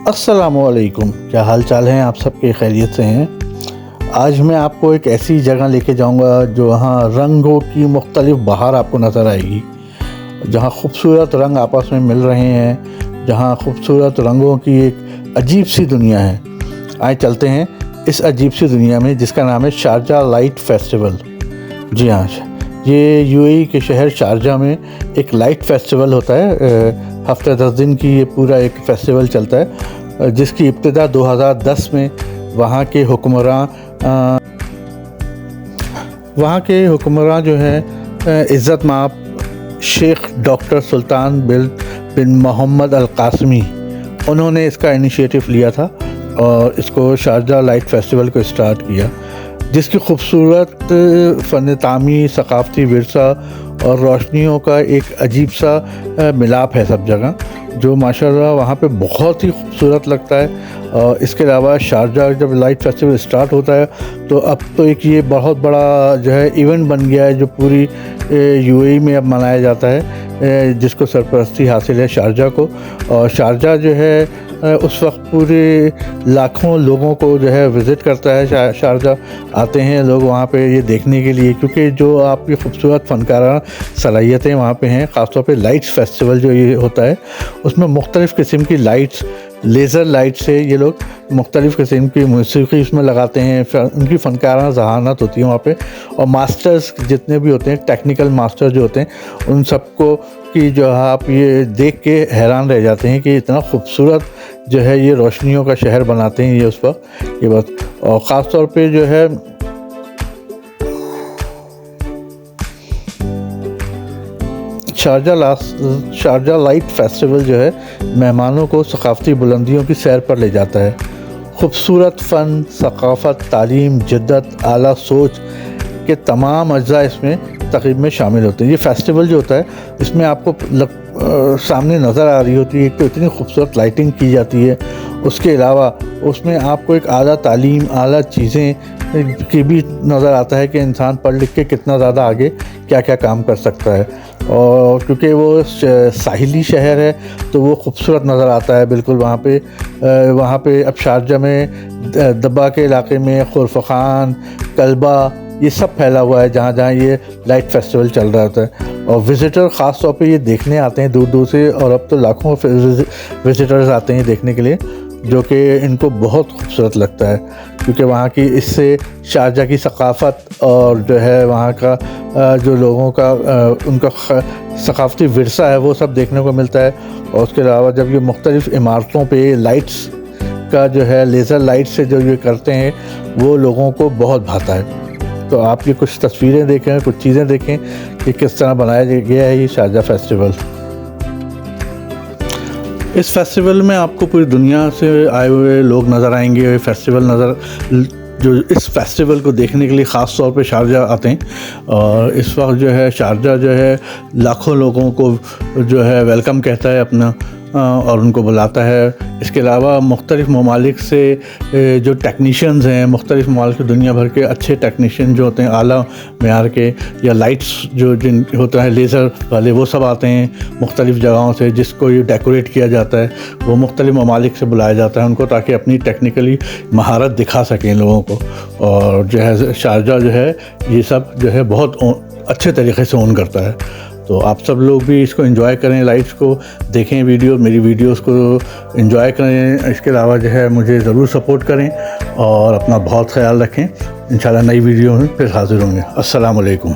अस्सलामुअलैकुम, क्या हाल चाल हैं? आप सबके खैरियत से हैं? आज मैं आपको एक ऐसी जगह लेके जाऊंगा जो वहाँ रंगों की मुख्तलिफ बहार आपको नज़र आएगी, जहाँ खूबसूरत रंग आपस में मिल रहे हैं, जहाँ खूबसूरत रंगों की एक अजीब सी दुनिया है। आए चलते हैं इस अजीब सी दुनिया में जिसका नाम है शारजाह लाइट फेस्टिवल। जी हाँ, ये यूएई के शहर शारजाह में एक लाइट फेस्टिवल होता है। हफ्ते 10 दिन की ये पूरा एक फेस्टिवल चलता है, जिसकी इब्तिदा 2010 में वहाँ के हुक्मरान जो है इज़्ज़त माब शेख डॉक्टर सुल्तान बिन मोहम्मद अल कासमी, उन्होंने इसका इनिशिएटिव लिया था और इसको शारजाह लाइट फेस्टिवल को स्टार्ट किया, जिसकी खूबसूरत फ़न तामीर, सकाफ़ती विरसा और रोशनियों का एक अजीब सा मिलाप है सब जगह, जो माशाल्लाह वहाँ पे बहुत ही खूबसूरत लगता है। और इसके अलावा शारजाह जब लाइट फेस्टिवल स्टार्ट होता है तो अब तो एक ये बहुत बड़ा जो है इवेंट बन गया है जो पूरी यूएई में अब मनाया जाता है, जिसको सरपरस्ती हासिल है शारजाह को। और शारजाह जो है उस वक्त पूरे लाखों लोगों को जो है विज़िट करता है। शारजाह आते हैं लोग वहाँ पे ये देखने के लिए, क्योंकि जो आपकी खूबसूरत फ़नकारा सलाहियतें वहाँ पे हैं। ख़ासतौर पे लाइट्स फेस्टिवल जो ये होता है उसमें मुख्तलिफ़ किस्म की लाइट्स, लेज़र लाइट से ये लोग मुख्तलिफ़ किस्म की मौसीक़ी इसमें लगाते हैं। उनकी फ़नकारा ज़हानत होती है वहाँ पे, और मास्टर्स जितने भी होते हैं, टेक्निकल मास्टर जो होते हैं, उन सबको कि जो आप ये देख के हैरान रह जाते हैं कि इतना खूबसूरत जो है ये रोशनियों का शहर बनाते हैं ये उस वक्त ये बात। और ख़ास तौर पे जो है शारजाह लाइट फेस्टिवल जो है मेहमानों को सकाफ़ती बुलंदियों की सैर पर ले जाता है। खूबसूरत फ़न, सकाफ़त, तालीम, जिद्दत, आला सोच के तमाम अज्जा इसमें तक़रीब में शामिल होते हैं। ये फेस्टिवल जो होता है इसमें आपको सामने नज़र आ रही होती है, एक तो इतनी खूबसूरत लाइटिंग की जाती है, उसके अलावा उसमें आपको एक आला तालीम, आला चीज़ें की भी नज़र आता है कि इंसान पढ़ लिख के कितना ज़्यादा आगे क्या क्या काम कर सकता है। और क्योंकि वो साहिली शहर है तो वो खूबसूरत नज़र आता है बिल्कुल वहाँ पे अब शारजाह में दब्बा के इलाके में खुरफ़खान, कल्बा, ये सब फैला हुआ है जहाँ जहाँ ये लाइट फेस्टिवल चल रहा होता है। और विज़िटर ख़ास तौर पे ये देखने आते हैं दूर दूर से, और अब तो लाखों विज़िटर्स आते हैं देखने के लिए, जो कि इनको बहुत खूबसूरत लगता है, क्योंकि वहाँ की इससे शारजाह की सकाफ़त और जो है वहाँ का जो लोगों का उनका सकाफ़ती विरसा है वो सब देखने को मिलता है। और उसके अलावा जब ये मुख्तलिफ़ इमारतों पे लाइट्स का जो है लेज़र लाइट से जो ये करते हैं वो लोगों को बहुत भाता है। तो आप ये कुछ तस्वीरें देखें, कुछ चीज़ें देखें कि किस तरह बनाया गया है ये शारजाह फेस्टिवल। इस फेस्टिवल में आपको पूरी दुनिया से आए हुए लोग नज़र आएंगे। जो इस फेस्टिवल को देखने के लिए ख़ास तौर पे शारजाह आते हैं, और इस वक्त जो है शारजाह जो है लाखों लोगों को जो है वेलकम कहता है अपना, और उनको बुलाता है। इसके अलावा मुख्तलिफ़ ममालिक से जो टेक्नीशियंस हैं, मुख्तलिफ़ ममालिक से दुनिया भर के अच्छे टेक्नीशियन जो होते हैं आला मेयार के, या लाइट्स जिन होता है लेज़र वाले, वो सब आते हैं मुख्तलिफ़ जगहों से, जिसको ये डेकोरेट किया जाता है। वो मुख्तलिफ़ ममालिक से बुलाया जाता है उनको, ताकि अपनी टेक्निकली महारत दिखा सकें लोगों को। और जो है शारजाह जो है ये सब जो है बहुत अच्छे तरीके से ओन करता है। तो आप सब लोग भी इसको एंजॉय करें, लाइट्स को देखें, मेरी वीडियोस को एंजॉय करें। इसके अलावा जो है मुझे ज़रूर सपोर्ट करें और अपना बहुत ख्याल रखें। इंशाल्लाह नई वीडियो में फिर हाज़िर होंगे। अस्सलाम वालेकुम।